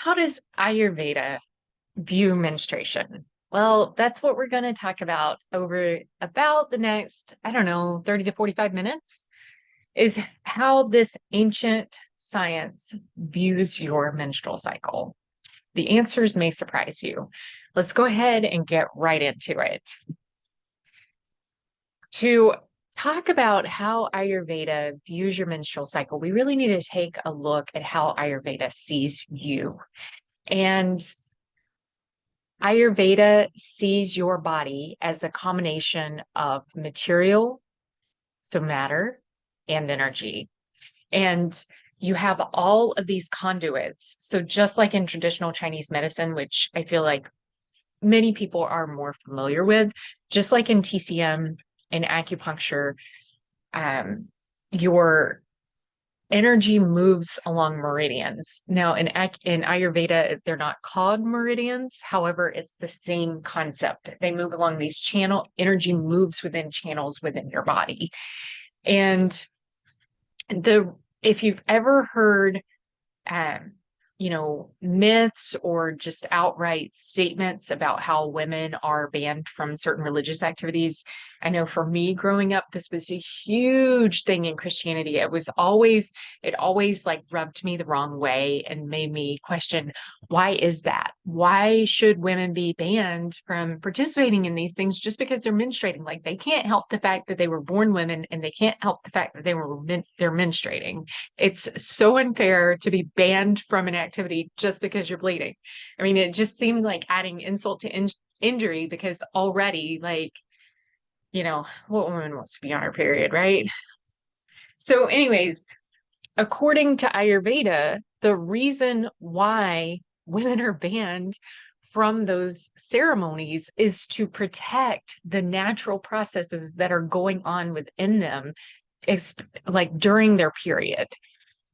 How does Ayurveda view menstruation? Well, that's what we're going to talk about over about the next, I don't know, 30 to 45 minutes, is how this ancient science views your menstrual cycle. The answers may surprise you. Let's go ahead and get right into it. To talk about how Ayurveda views your menstrual cycle, we really need to take a look at how Ayurveda sees you. And Ayurveda sees your body as a combination of material, so matter, and energy. And you have all of these conduits. So just like in traditional Chinese medicine, which I feel like many people are more familiar with, just like in TCM and acupuncture, your energy moves along meridians. Now, in Ayurveda, they're not called meridians. However, it's the same concept. They move along these energy moves within channels within your body. And if you've ever heard um, myths or just outright statements about how women are banned from certain religious activities. I know for me growing up, this was a huge thing in Christianity. It always like rubbed me the wrong way and made me question, why is that? Why should women be banned from participating in these things just because they're menstruating? Like they can't help the fact that they were born women and they can't help the fact that they're menstruating. It's so unfair to be banned from an activity just because you're bleeding. I mean, it just seemed like adding insult to injury because already, like, what woman wants to be on her period, right? So, anyways, according to Ayurveda, the reason why women are banned from those ceremonies is to protect the natural processes that are going on within them, like during their period.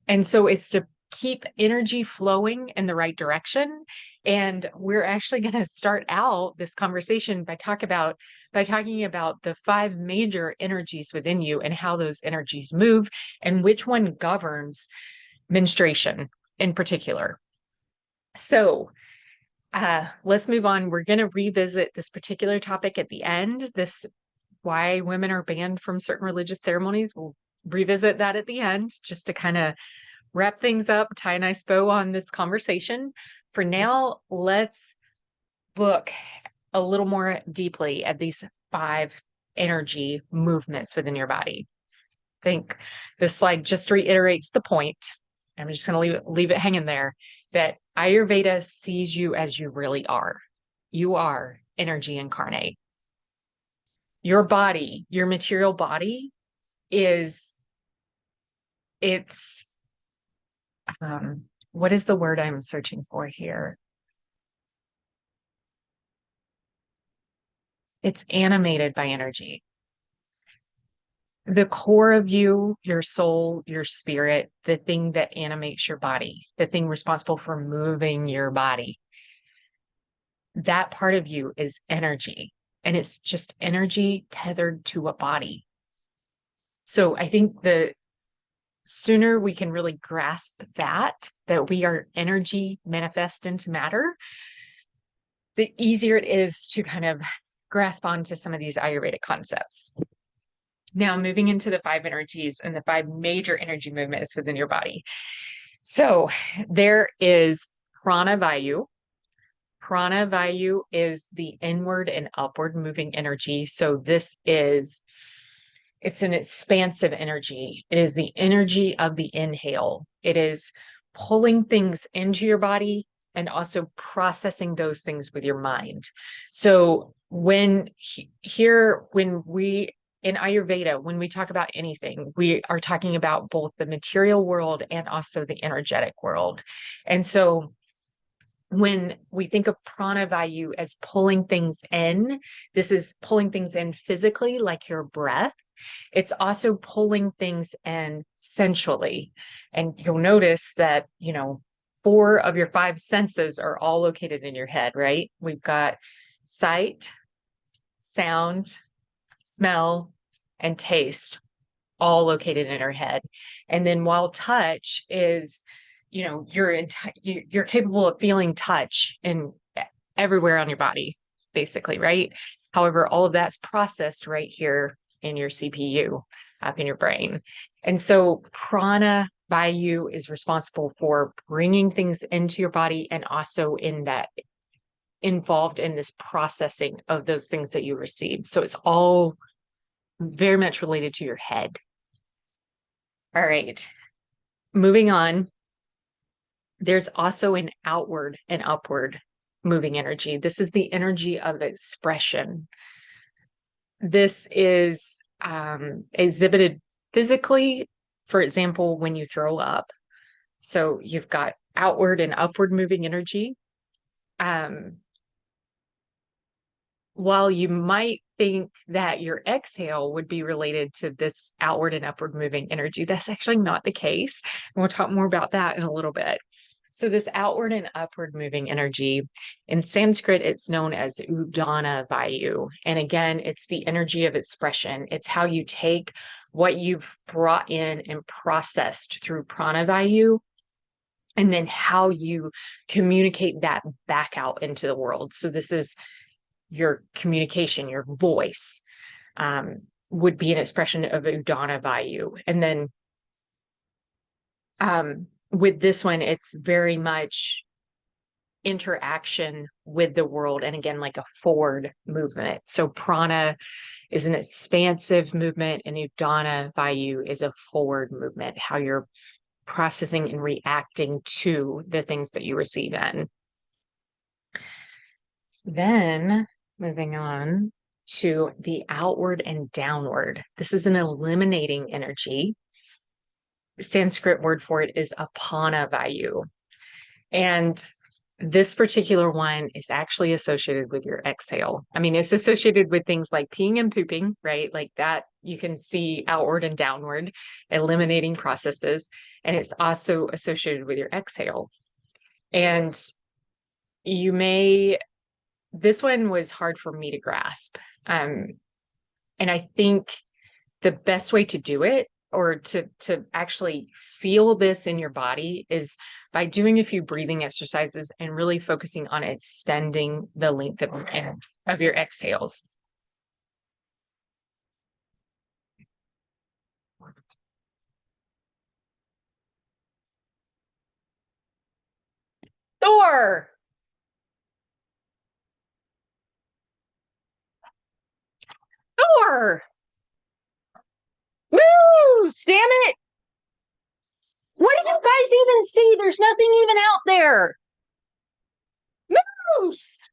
And so it's to keep energy flowing in the right direction. And we're actually going to start out this conversation by talking about the five major energies within you and how those energies move and which one governs menstruation in particular. So let's move on. We're going to revisit this particular topic at the end. This why women are banned from certain religious ceremonies. We'll revisit that at the end just to kind of wrap things up, tie a nice bow on this conversation. For now, let's look a little more deeply at these five energy movements within your body. I think this slide just reiterates the point. I'm just going to leave it hanging there that Ayurveda sees you as you really are. You are energy incarnate. Your body, your material body it's what is the word I'm searching for here? It's animated by energy. The core of you, your soul, your spirit, the thing that animates your body, the thing responsible for moving your body, that part of you is energy. And it's just energy tethered to a body. So I think the sooner we can really grasp that we are energy manifest into matter, the easier it is to kind of grasp onto some of these Ayurvedic concepts. Now, moving into the five energies and the five major energy movements within your body. So there is prana vayu. Prana vayu is the inward and upward moving energy. So it's an expansive energy. It is the energy of the inhale. It is pulling things into your body and also processing those things with your mind. So in Ayurveda, when we talk about anything, we are talking about both the material world and also the energetic world. And so when we think of prana vayu as pulling things in, this is pulling things in physically, like your breath. It's also pulling things in sensually. And you'll notice that, four of your five senses are all located in your head, right? We've got sight, sound, smell, and taste all located in our head. And then while touch is you're capable of feeling touch in everywhere on your body, basically, right? However, all of that's processed right here in your CPU, up in your brain. And so prana vayu is responsible for bringing things into your body and also in that involved in this processing of those things that you received. So it's all very much related to your head. All right. Moving on, there's also an outward and upward moving energy. This is the energy of expression. This is exhibited physically, for example, when you throw up. So you've got outward and upward moving energy. While you might think that your exhale would be related to this outward and upward moving energy, that's actually not the case. And we'll talk more about that in a little bit. So this outward and upward moving energy, in Sanskrit, it's known as Udana Vayu. And again, it's the energy of expression. It's how you take what you've brought in and processed through Prana Vayu, and then how you communicate that back out into the world. So this is your communication, your voice, would be an expression of Udana Vayu. And then with this one, it's very much interaction with the world. And again, like a forward movement. So prana is an expansive movement, and Udana Vayu is a forward movement, how you're processing and reacting to the things that you receive in. Then moving on to the outward and downward. This is an eliminating energy. The Sanskrit word for it is apana vayu. And this particular one is actually associated with your exhale. I mean, it's associated with things like peeing and pooping, right? Like that, you can see outward and downward, eliminating processes. And it's also associated with your exhale. And this one was hard for me to grasp. And I think the best way to do it, or to actually feel this in your body, is by doing a few breathing exercises and really focusing on extending the length of your exhales. Thor! Thor! Woo! Damn it! What do you guys even see? There's nothing even out there. Moose!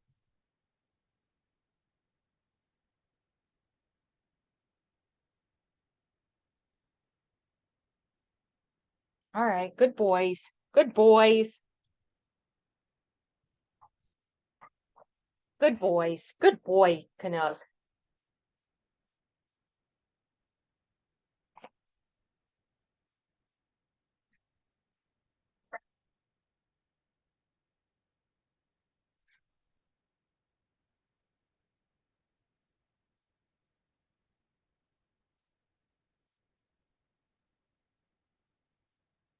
All right, good boys. Good boys. Good boys. Good boy, Canuck.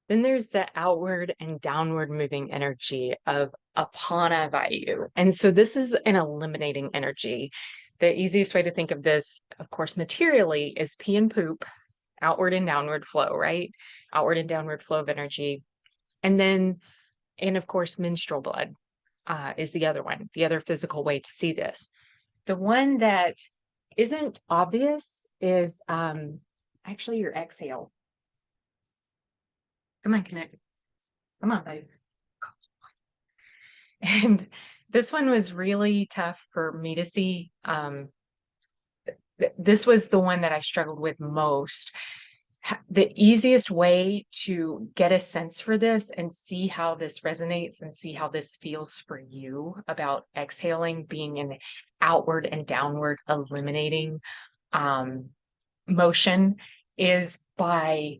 Then there's the outward and downward moving energy of apana vayu. And so this is an eliminating energy. The easiest way to think of this, of course, materially, is pee and poop, outward and downward flow, right? Outward and downward flow of energy. And of course, menstrual blood is the other one, the other physical way to see this. The one that isn't obvious is actually your exhale. Come on, connect. Come on, babe. And this one was really tough for me to see. This was the one that I struggled with most. The easiest way to get a sense for this and see how this resonates and see how this feels for you about exhaling, being an outward and downward eliminating motion, is by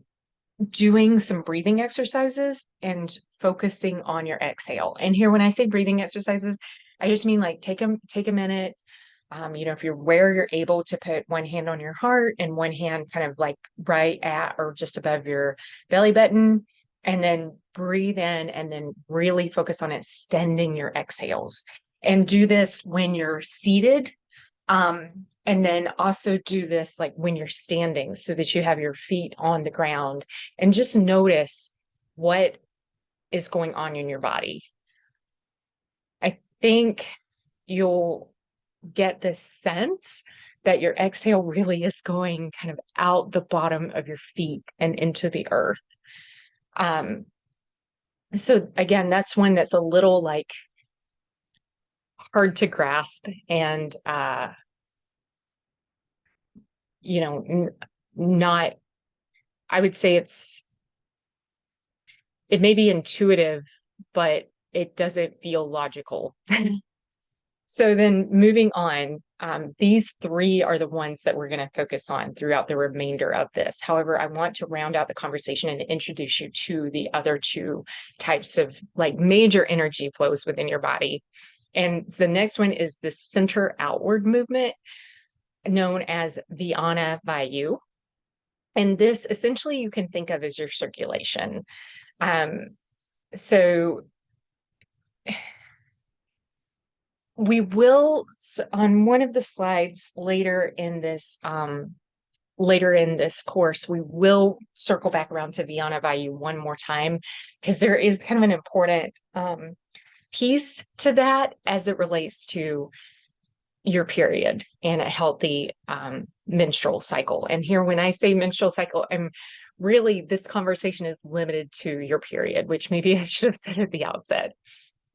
doing some breathing exercises and focusing on your exhale. And here, when I say breathing exercises, I just mean like take a minute. If you're able to put one hand on your heart and one hand kind of like right at or just above your belly button, and then breathe in and then really focus on extending your exhales. And do this when you're seated. And then also do this like when you're standing so that you have your feet on the ground, and just notice what is going on in your body. I think you'll get this sense that your exhale really is going kind of out the bottom of your feet and into the earth. So again, that's one that's a little like hard to grasp, and not, I would say it may be intuitive, but it doesn't feel logical. So then moving on, these three are the ones that we're going to focus on throughout the remainder of this. However, I want to round out the conversation and introduce you to the other two types of like major energy flows within your body. And the next one is the center outward movement, known as Vyana Vayu. And this essentially you can think of as your circulation. So we will, on one of the slides later in this course, we will circle back around to Vyana Vayu one more time, because there is kind of an important piece to that as it relates to your period and a healthy menstrual cycle. And here, when I say menstrual cycle, I'm really, this conversation is limited to your period, which maybe I should have said at the outset.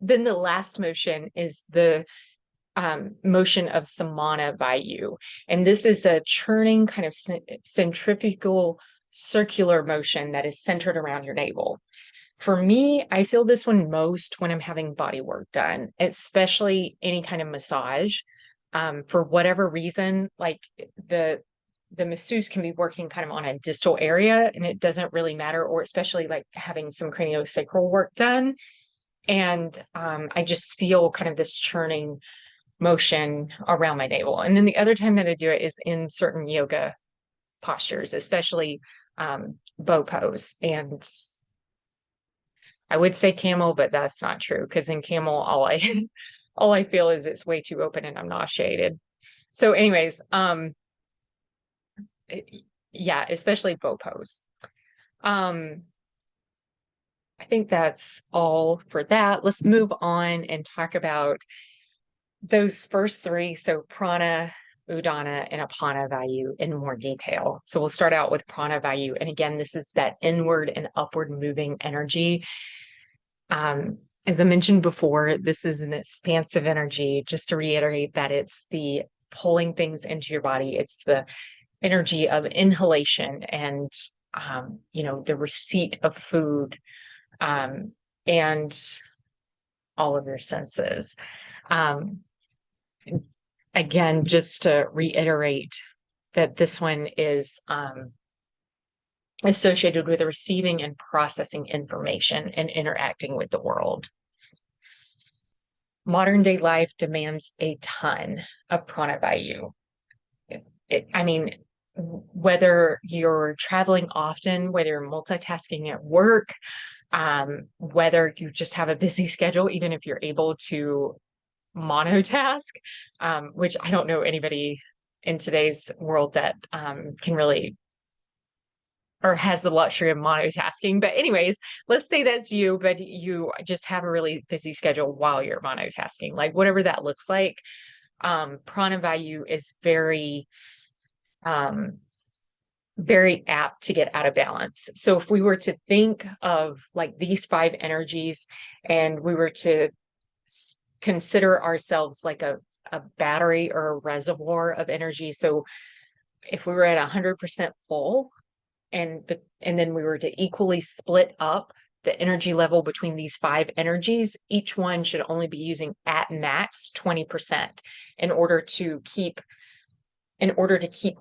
Then the last motion is the motion of Samana Vayu. And this is a churning kind of centrifugal circular motion that is centered around your navel. For me, I feel this one most when I'm having body work done, especially any kind of massage. For whatever reason, like the masseuse can be working kind of on a distal area, and it doesn't really matter, or especially like having some craniosacral work done. And I just feel kind of this churning motion around my navel. And then the other time that I do it is in certain yoga postures, especially bow pose. And I would say camel, but that's not true, because in camel, all I feel is it's way too open and I'm nauseated. So anyways, yeah, especially bow pose. I think that's all for that. Let's move on and talk about those first three. So prana, udana, and apana vayu in more detail. So we'll start out with prana vayu. And again, this is that inward and upward moving energy. As I mentioned before, this is an expansive energy. Just to reiterate that it's the pulling things into your body. It's the energy of inhalation and, the receipt of food, and all of your senses. Again, just to reiterate that this one is associated with receiving and processing information and interacting with the world. Modern day life demands a ton of pranavayu. Whether you're traveling often, whether you're multitasking at work, whether you just have a busy schedule, even if you're able to monotask, which I don't know anybody in today's world that can really, or has the luxury of monotasking. But anyways, let's say that's you, but you just have a really busy schedule while you're monotasking, like whatever that looks like. Pranavayu is very apt to get out of balance. So if we were to think of like these five energies, and we were to consider ourselves like a battery or a reservoir of energy. So if we were at 100% full, and then we were to equally split up the energy level between these five energies, each one should only be using at max 20% in order to keep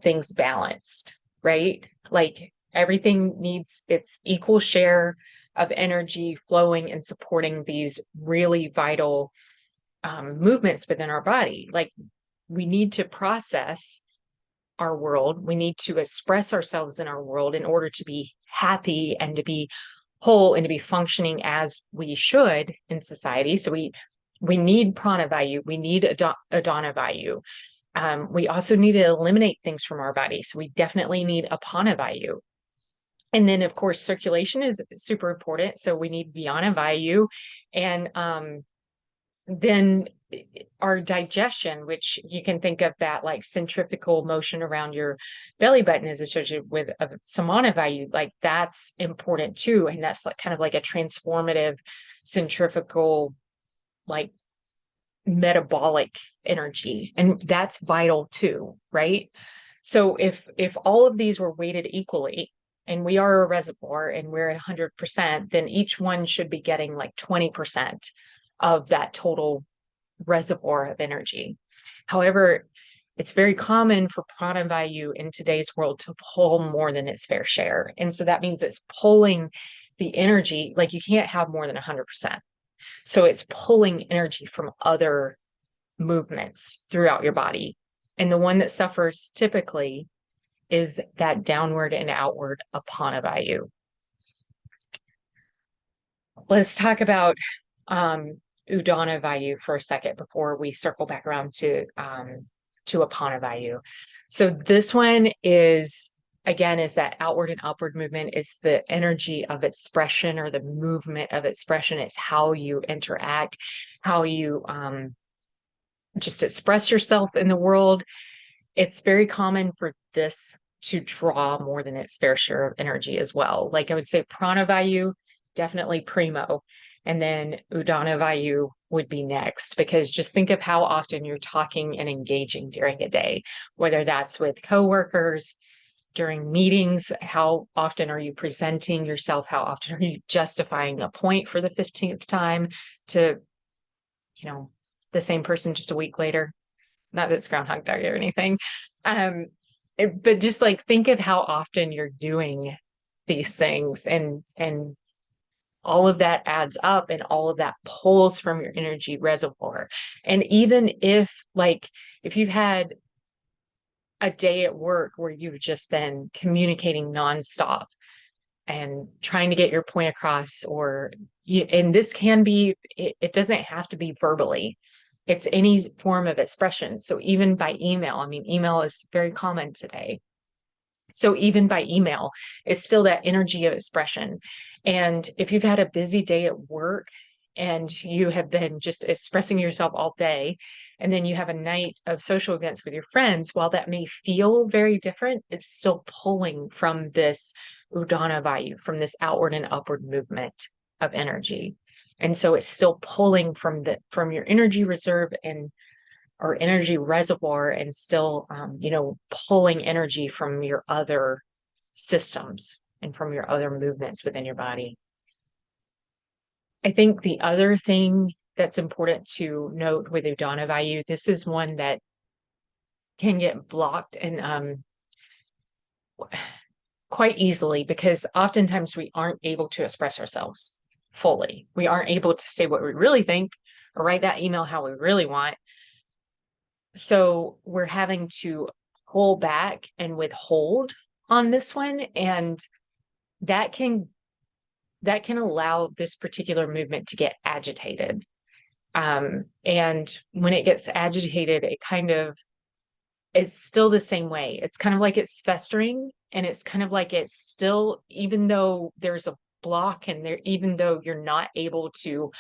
things balanced, right? Like everything needs its equal share of energy flowing and supporting these really vital movements within our body. Like we need to process our world. We need to express ourselves in our world in order to be happy and to be whole and to be functioning as we should in society. So we need prana vayu, we need adana vayu. We also need to eliminate things from our body. So we definitely need apana vayu. And then, of course, circulation is super important. So we need Vyana Vayu. And then our digestion, which you can think of that like centrifugal motion around your belly button is associated with Samana Vayu. Like that's important too. And that's like kind of like a transformative centrifugal, like metabolic energy. And that's vital too, right? So if all of these were weighted equally, and we are a reservoir and we're at 100%, then each one should be getting like 20% of that total reservoir of energy. However, it's very common for prana vayu in today's world to pull more than its fair share. And so that means it's pulling the energy, like you can't have more than 100%. So it's pulling energy from other movements throughout your body. And the one that suffers typically is that downward and outward apana vayu. Let's talk about udana vayu for a second before we circle back around to apana vayu. So this one is, again, is that outward and upward movement. It's the energy of expression or the movement of expression. It's how you interact, how you just express yourself in the world. It's very common for this to draw more than its fair share of energy as well. Like I would say prana vayu, definitely primo. And then udana vayu would be next, because just think of how often you're talking and engaging during a day, whether that's with coworkers, during meetings, how often are you presenting yourself? How often are you justifying a point for the 15th time to, the same person just a week later? Not that it's Groundhog Day or anything. But just like think of how often you're doing these things, and all of that adds up, and all of that pulls from your energy reservoir. And even if you've had a day at work where you've just been communicating nonstop and trying to get your point across, and this can be, it doesn't have to be verbally. It's any form of expression. So even by email, I mean, email is very common today. So even by email, it's still that energy of expression. And if you've had a busy day at work and you have been just expressing yourself all day, and then you have a night of social events with your friends, while that may feel very different, it's still pulling from this udana vayu, from this outward and upward movement of energy. And so it's still pulling from your energy reserve or energy reservoir, and still, pulling energy from your other systems and from your other movements within your body. I think the other thing that's important to note with Udana Vayu, this is one that can get blocked and quite easily, because oftentimes we aren't able to express ourselves fully. We aren't able to say what we really think or write that email how we really want. So we're having to pull back and withhold on this one. And that can allow this particular movement to get agitated. And when it gets agitated, it's still the same way. It's kind of like it's festering, and it's kind of like it's still, even though there's a block and even though you're not able to,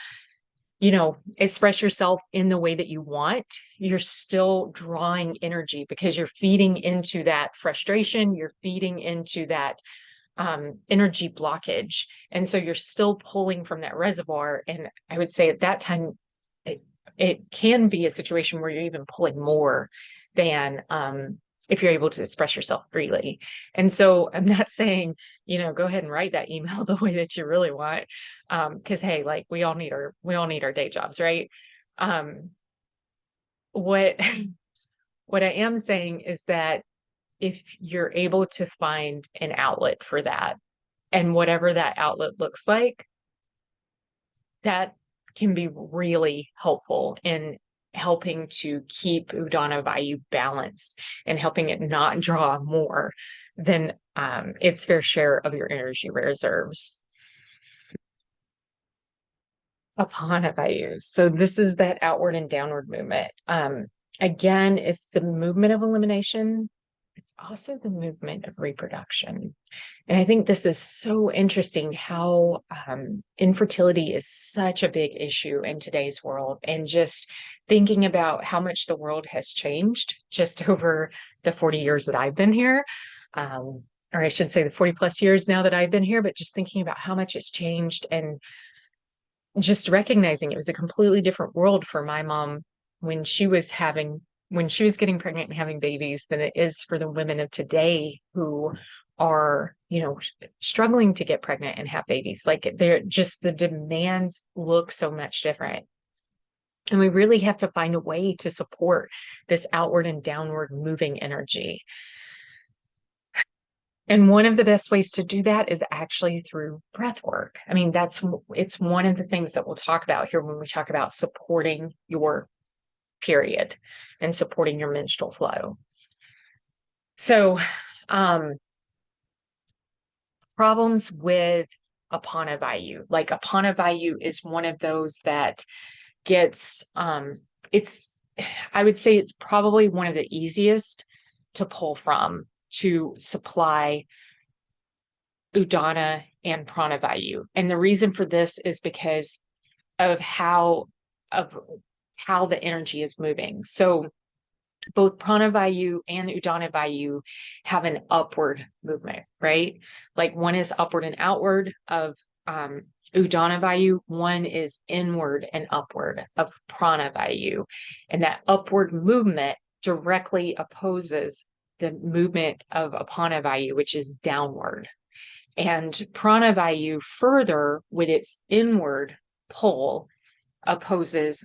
express yourself in the way that you want, you're still drawing energy, because you're feeding into that frustration, you're feeding into that energy blockage. And so you're still pulling from that reservoir. And I would say at that time, it can be a situation where you're even pulling more than if you're able to express yourself freely. And so I'm not saying, go ahead and write that email the way that you really want. Cause hey, like we all need our day jobs, right? What I am saying is that if you're able to find an outlet for that, and whatever that outlet looks like, that can be really helpful in helping to keep Udana Vayu balanced and helping it not draw more than its fair share of your energy reserves. Apana. So this is that outward and downward movement. Again, it's the movement of elimination. It's also the movement of reproduction. And I think this is so interesting how infertility is such a big issue in today's world. And just thinking about how much the world has changed just over the 40 years that I've been here. Or I should say the 40 plus years now that I've been here, but just thinking about how much it's changed and just recognizing it was a completely different world for my mom when she was getting pregnant and having babies than it is for the women of today who are, struggling to get pregnant and have babies. Like they're just, the demands look so much different. And we really have to find a way to support this outward and downward moving energy. And one of the best ways to do that is actually through breath work. I mean, it's one of the things that we'll talk about here when we talk about supporting your period and supporting your menstrual flow. So, problems with Apana Vayu. Like Apana Vayu is one of those that gets, I would say it's probably one of the easiest to pull from to supply Udana and Pranavayu. And the reason for this is because of how the energy is moving. So both Pranavayu and Udanavayu have an upward movement, right? Like one is upward and outward of Udanavayu, one is inward and upward of Pranavayu. And that upward movement directly opposes the movement of Apanavayu, which is downward. And Pranavayu further with its inward pull opposes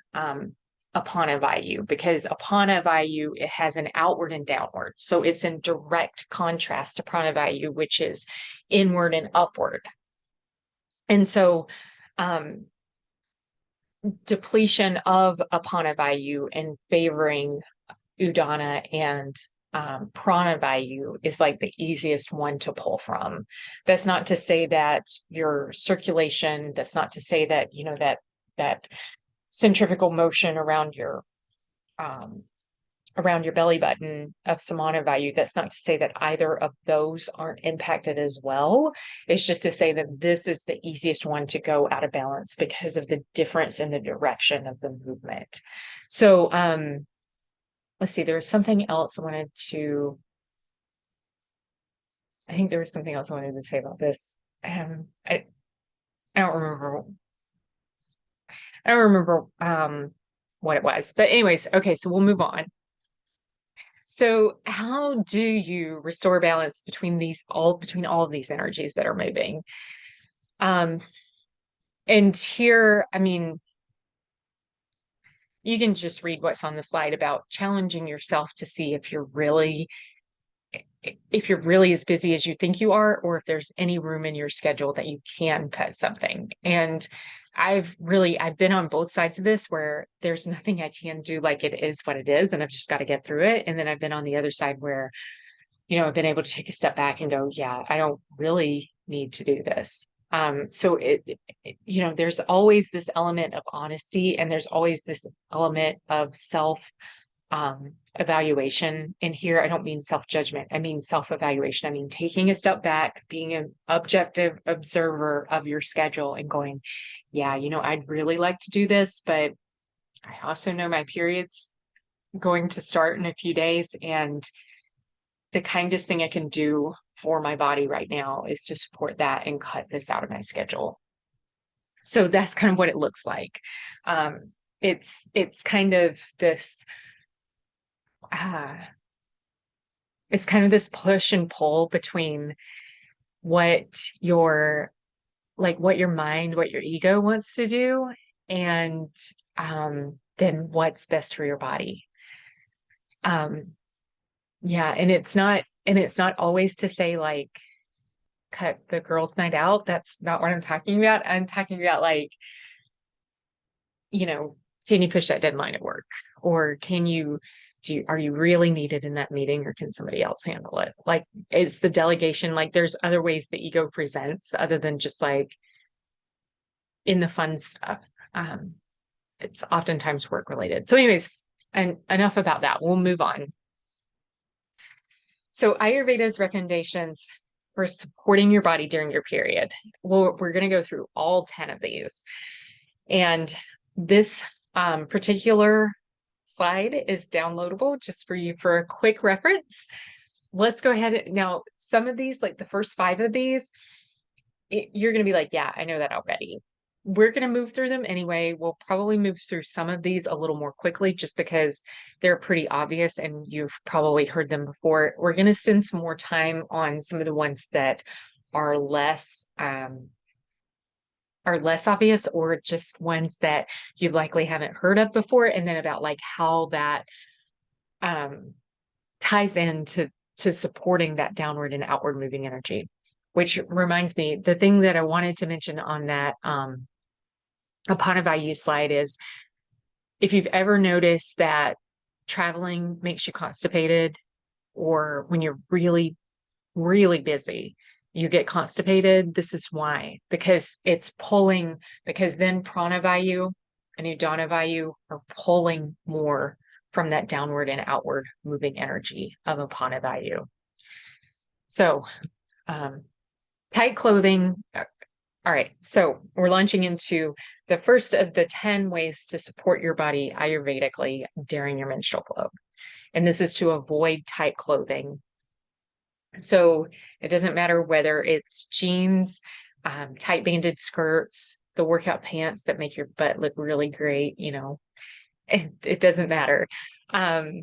Apanavayu, because Apanavayu, it has an outward and downward. So it's in direct contrast to Pranavayu, which is inward and upward. And so depletion of Apanavayu and favoring Udana and Pranavayu is like the easiest one to pull from. That's not to say that your circulation, that's not to say that, that centrifugal motion around your belly button of Samanavayu, that's not to say that either of those aren't impacted as well. It's just to say that this is the easiest one to go out of balance because of the difference in the direction of the movement. So let's see, there was something else I think there was something else I wanted to say about this. I don't remember. I don't remember what it was, but anyways, okay, so we'll move on. So how do you restore balance between all of these energies that are moving? And here, I mean, you can just read what's on the slide about challenging yourself to see if you're really as busy as you think you are, or if there's any room in your schedule that you can cut something. And I've been on both sides of this where there's nothing I can do, like it is what it is, and I've just got to get through it. And then I've been on the other side where, I've been able to take a step back and go, yeah, I don't really need to do this. So there's always this element of honesty, and there's always this element of self evaluation. And here, I don't mean self-judgment. I mean self-evaluation. I mean, taking a step back, being an objective observer of your schedule and going, yeah, I'd really like to do this, but I also know my period's going to start in a few days. And the kindest thing I can do for my body right now is to support that and cut this out of my schedule. So that's kind of what it looks like. It's kind of this, it's kind of this push and pull between what your mind, what your ego wants to do, and then what's best for your body. Yeah, and it's not always to say like cut the girls' night out. That's not what I'm talking about. I'm talking about like, can you push that deadline at work? Or are you really needed in that meeting, or can somebody else handle it? Like, it's the delegation. Like, there's other ways the ego presents other than just like in the fun stuff. It's oftentimes work related. So anyways, and enough about that. We'll move on. So Ayurveda's recommendations for supporting your body during your period. Well, we're going to go through all 10 of these. And this particular slide is downloadable just for you for a quick reference. Let's go ahead. Now, some of these, like the first 5 of these, you're going to be like, yeah, I know that already. We're going to move through them anyway. We'll probably move through some of these a little more quickly just because they're pretty obvious and you've probably heard them before. We're going to spend some more time on some of the ones that are less obvious, or just ones that you likely haven't heard of before, and then about like how that ties into supporting that downward and outward moving energy. Which reminds me, the thing that I wanted to mention on that Apanavayu slide is, if you've ever noticed that traveling makes you constipated, or when you're really, really busy, you get constipated, this is why, because it's pulling, because then Pranavayu and Uddanavayu are pulling more from that downward and outward moving energy of Apanavayu. So, tight clothing. All right, so we're launching into the first of the 10 ways to support your body Ayurvedically during your menstrual flow. And this is to avoid tight clothing. So it doesn't matter whether it's jeans, tight banded skirts, the workout pants that make your butt look really great, it doesn't matter. By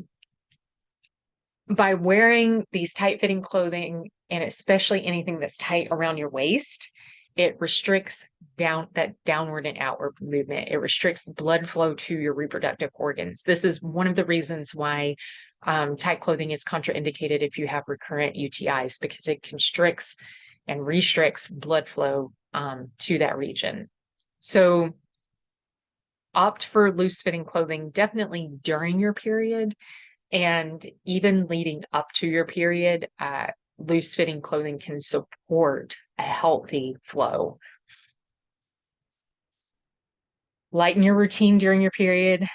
wearing these tight fitting clothing, and especially anything that's tight around your waist, it restricts that downward and outward movement. It restricts blood flow to your reproductive organs. This is one of the reasons why tight clothing is contraindicated if you have recurrent UTIs, because it constricts and restricts blood flow to that region. So opt for loose fitting clothing definitely during your period, and even leading up to your period. Loose fitting clothing can support a healthy flow. Lighten your routine during your period.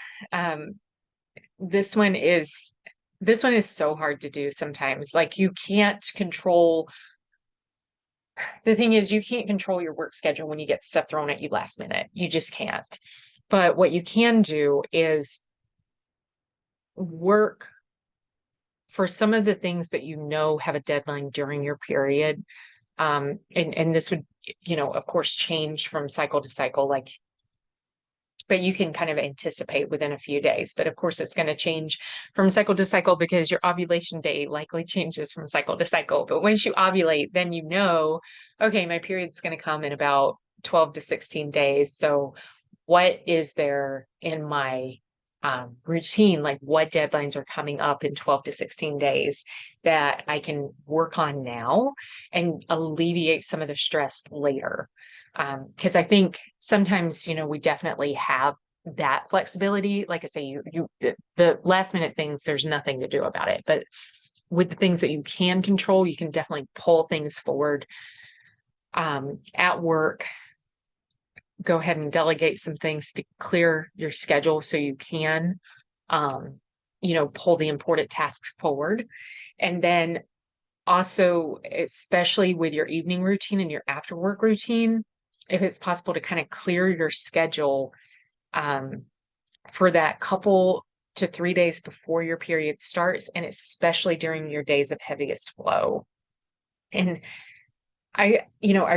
This one is so hard to do sometimes. Like, you can't control. The thing is, you can't control your work schedule when you get stuff thrown at you last minute. You just can't. But what you can do is work for some of the things that have a deadline during your period. And this would, of course, change from cycle to cycle, but you can kind of anticipate within a few days. But of course, it's going to change from cycle to cycle because your ovulation day likely changes from cycle to cycle. But once you ovulate, then okay, my period's going to come in about 12 to 16 days. So what is there in my routine? Like, what deadlines are coming up in 12 to 16 days that I can work on now and alleviate some of the stress later? Because I think sometimes, we definitely have that flexibility. Like I say, the last minute things, there's nothing to do about it. But with the things that you can control, you can definitely pull things forward. At work, go ahead and delegate some things to clear your schedule so you can, pull the important tasks forward. And then also, especially with your evening routine and your after work routine, if it's possible to kind of clear your schedule for that couple to 3 days before your period starts, and especially during your days of heaviest flow. And I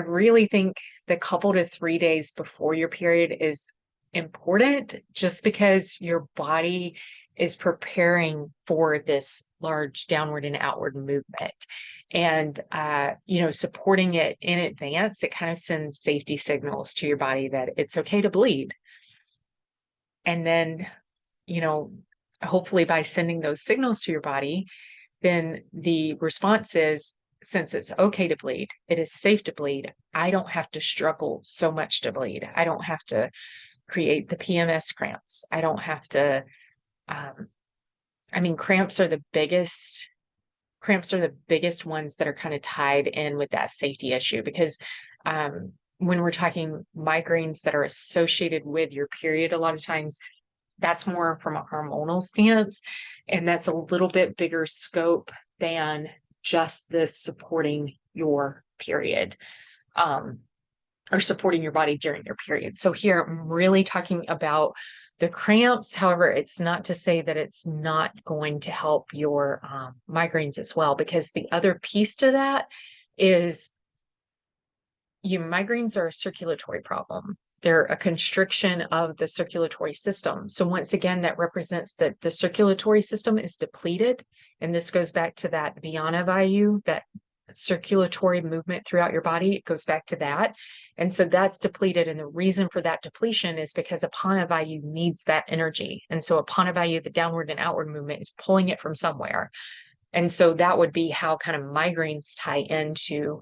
really think the couple to 3 days before your period is important, just because your body is preparing for this large downward and outward movement. And, supporting it in advance, it kind of sends safety signals to your body that it's okay to bleed. And then, hopefully by sending those signals to your body, then the response is, since it's okay to bleed, it is safe to bleed, I don't have to struggle so much to bleed. I don't have to create the PMS cramps. I don't have to, cramps are the biggest ones that are kind of tied in with that safety issue, because when we're talking migraines that are associated with your period, a lot of times that's more from a hormonal stance. And that's a little bit bigger scope than just this supporting your period, or supporting your body during your period. So here I'm really talking about the cramps. However, it's not to say that it's not going to help your migraines as well, because the other piece to that is migraines are a circulatory problem. They're a constriction of the circulatory system. So once again, that represents that the circulatory system is depleted. And this goes back to that Vijnana Vayu, that circulatory movement throughout your body. It goes back to that. And so that's depleted. And the reason for that depletion is because Apana Vayu needs that energy. And so Apana Vayu, the downward and outward movement, is pulling it from somewhere. And so that would be how kind of migraines tie into,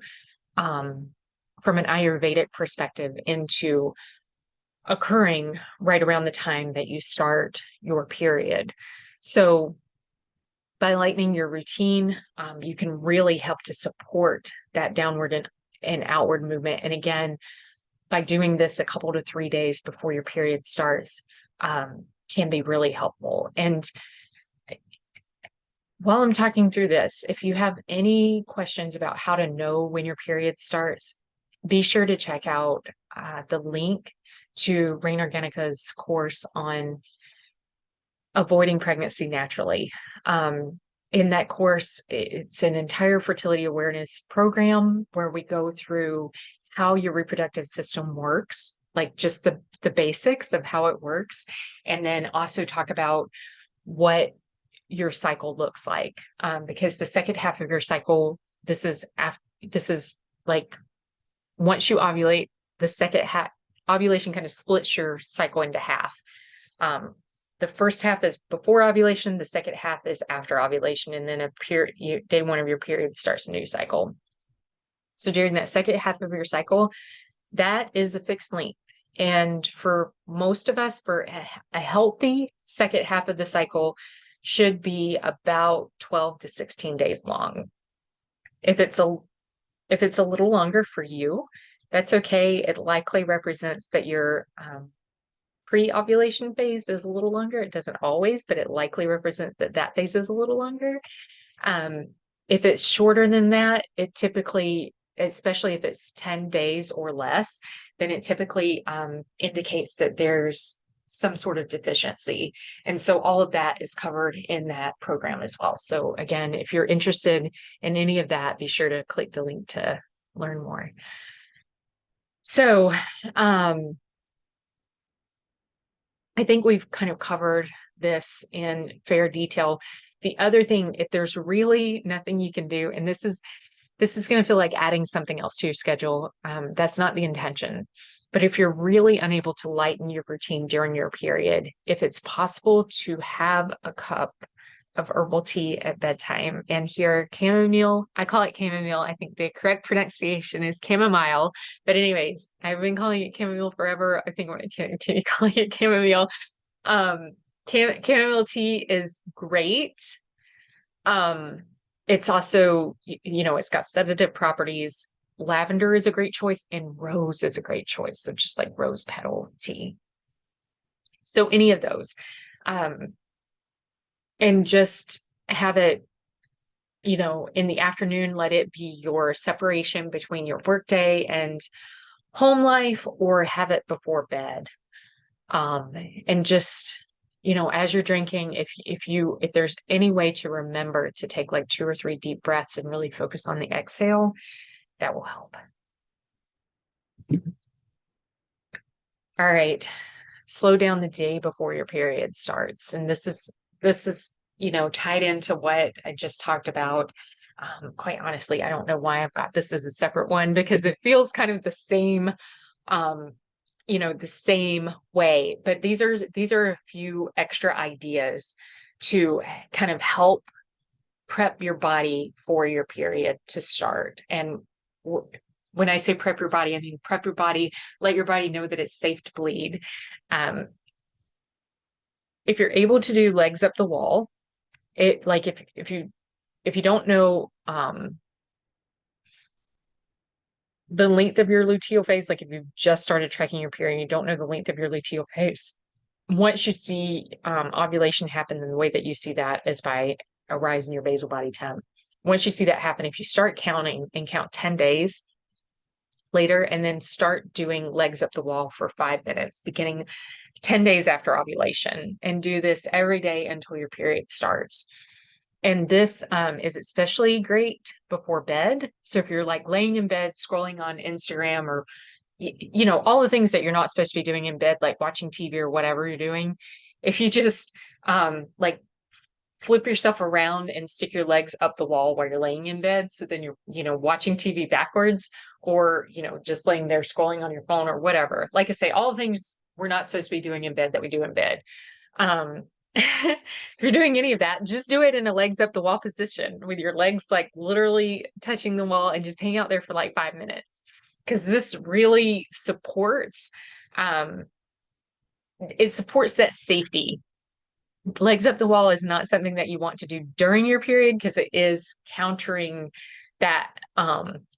from an Ayurvedic perspective, into occurring right around the time that you start your period. So by lightening your routine, you can really help to support that downward and outward movement. And again, by doing this a couple to 3 days before your period starts, can be really helpful. And while I'm talking through this, if you have any questions about how to know when your period starts, be sure to check out the link to Rain Organica's course on avoiding pregnancy naturally. In that course, it's an entire fertility awareness program where we go through how your reproductive system works, like just the basics of how it works, and then also talk about what your cycle looks like. Because the second half of your cycle, this is like once you ovulate, the second half ovulation kind of splits your cycle into half. The first half is before ovulation, the second half is after ovulation, and then day one of your period starts a new cycle. So during that second half of your cycle, that is a fixed length. And for most of us, for a healthy second half of the cycle should be about 12 to 16 days long. If it's a little longer for you, that's okay. It likely represents that your pre-ovulation phase is a little longer. It doesn't always, but it likely represents that phase is a little longer. If it's shorter than that, it typically, especially if it's 10 days or less, then it typically indicates that there's some sort of deficiency. And so all of that is covered in that program as well. So again, if you're interested in any of that, be sure to click the link to learn more. So I think we've kind of covered this in fair detail. The other thing, if there's really nothing you can do, and this is going to feel like adding something else to your schedule, that's not the intention. But if you're really unable to lighten your routine during your period, if it's possible to have a cup of herbal tea at bedtime, and here chamomile, I call it chamomile. I think the correct pronunciation is chamomile. But anyways, I've been calling it chamomile forever. I think I'm going to continue calling it chamomile. Chamomile tea is great. It's also, it's got sedative properties. Lavender is a great choice, and rose is a great choice. So just like rose petal tea. So any of those. And just have it, in the afternoon, let it be your separation between your workday and home life, or have it before bed. And just, as you're drinking, if there's any way to remember to take like 2 or 3 deep breaths and really focus on the exhale, that will help. All right. Slow down the day before your period starts. And this is, tied into what I just talked about. Quite honestly, I don't know why I've got this as a separate one, because it feels kind of the same, the same way, but these are a few extra ideas to kind of help prep your body for your period to start. And when I say prep your body, I mean prep your body, let your body know that it's safe to bleed. If you're able to do legs up the wall, if you don't know, the length of your luteal phase, like if you've just started tracking your period and you don't know the length of your luteal phase, once you see ovulation happen, then the way that you see that is by a rise in your basal body temp. Once you see that happen, if you start counting and count 10 days later, and then start doing legs up the wall for 5 minutes, beginning 10 days after ovulation, and do this every day until your period starts. And this is especially great before bed. So if you're like laying in bed, scrolling on Instagram or, you know, all the things that you're not supposed to be doing in bed, like watching TV or whatever you're doing, if you just like flip yourself around and stick your legs up the wall while you're laying in bed. So then you're, you know, watching TV backwards or, you know, just laying there scrolling on your phone or whatever. Like I say, all the things we're not supposed to be doing in bed that we do in bed. If you're doing any of that, just do it in a legs up the wall position with your legs like literally touching the wall and just hang out there for like 5 minutes. Because this really supports, it supports that safety. Legs up the wall is not something that you want to do during your period because it is countering that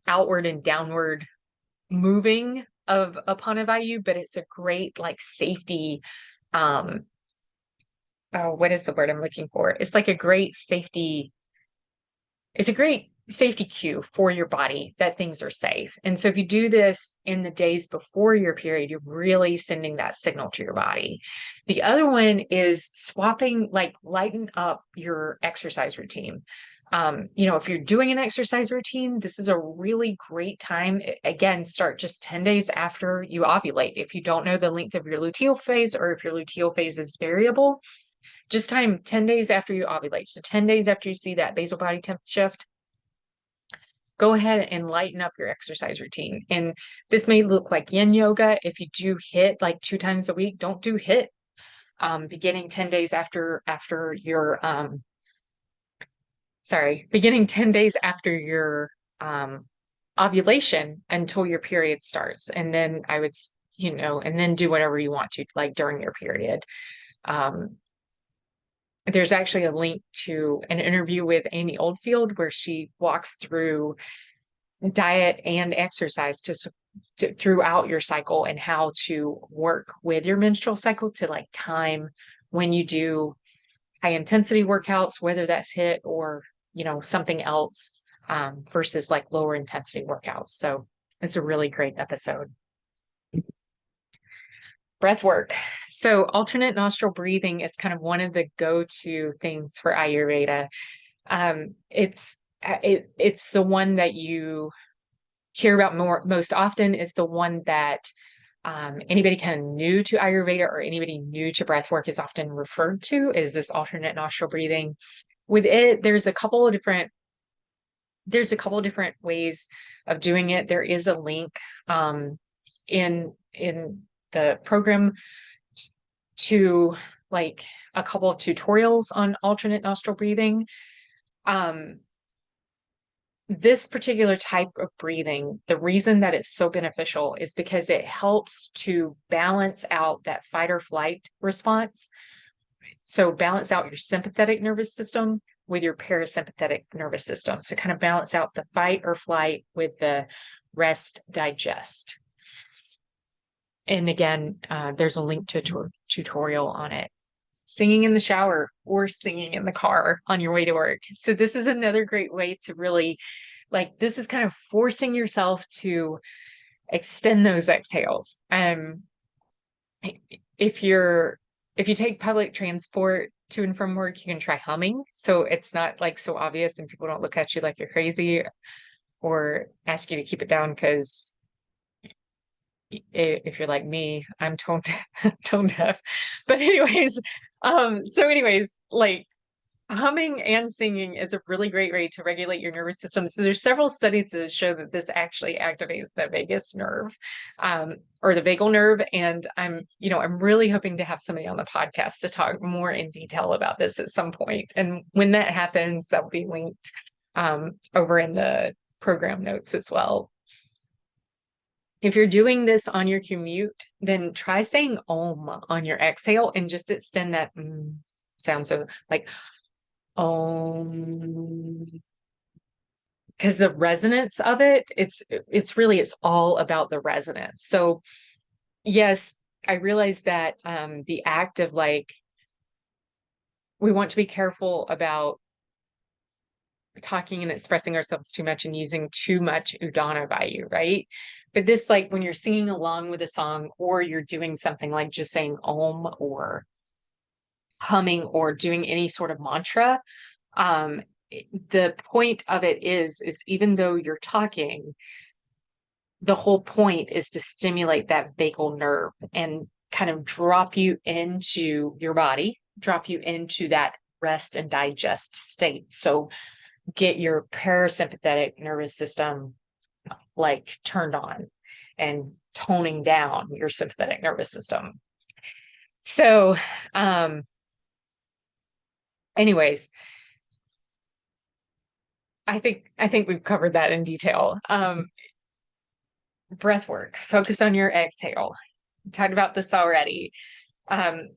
outward and downward moving of upon a value, but it's a great like safety oh, what is the word I'm looking for? It's like a great safety, it's a great safety cue for your body that things are safe. And so if you do this in the days before your period, you're really sending that signal to your body. The other one is swapping, like lighten up your exercise routine. You know, if you're doing an exercise routine, this is a really great time. Again, start just 10 days after you ovulate. If you don't know the length of your luteal phase or if your luteal phase is variable, just time 10 days after you ovulate. So 10 days after you see that basal body temp shift, go ahead and lighten up your exercise routine. And this may look like yin yoga. If you do HIIT like 2 times a week, don't do HIIT beginning 10 days after your beginning 10 days after your ovulation until your period starts. And then I would, you know, and then do whatever you want to like during your period. There's actually a link to an interview with Amy Oldfield where she walks through diet and exercise to throughout your cycle and how to work with your menstrual cycle to like time when you do high intensity workouts, whether that's HIIT or, you know, something else versus like lower intensity workouts. So it's a really great episode. Breath work. So alternate nostril breathing is kind of one of the go-to things for Ayurveda. It's the one that you hear about most often. Is the one that anybody kind of new to Ayurveda or anybody new to breath work is often referred to is this alternate nostril breathing. With it, there's a couple of different ways of doing it. There is a link in the program to like a couple of tutorials on alternate nostril breathing. This particular type of breathing, the reason that it's so beneficial is because it helps to balance out that fight or flight response. So balance out your sympathetic nervous system with your parasympathetic nervous system. So kind of balance out the fight or flight with the rest digest. And again, there's a link to a tutorial on it. Singing in the shower or singing in the car on your way to work. So this is another great way to really, like, this is kind of forcing yourself to extend those exhales. If you take public transport to and from work, you can try humming. So it's not like so obvious and people don't look at you like you're crazy or ask you to keep it down because if you're like me, I'm tone deaf. But anyways, like humming and singing is a really great way to regulate your nervous system. So there's several studies that show that this actually activates the vagus nerve, or the vagal nerve. And I'm really hoping to have somebody on the podcast to talk more in detail about this at some point. And when that happens, that will be linked over in the program notes as well. If you're doing this on your commute, then try saying Om on your exhale and just extend that sound. So like Om. because the resonance of it, it's all about the resonance. So yes, I realize that the act of like we want to be careful about talking and expressing ourselves too much and using too much udana vayu, right? But this, like when you're singing along with a song or you're doing something like just saying om or humming or doing any sort of mantra, um, the point of it is even though you're talking, the whole point is to stimulate that vagal nerve and kind of drop you into your body, drop you into that rest and digest state. So get your parasympathetic nervous system like turned on and toning down your sympathetic nervous system. So, um, anyways, I think we've covered that in detail. Breath work, focus on your exhale. We talked about this already. Um,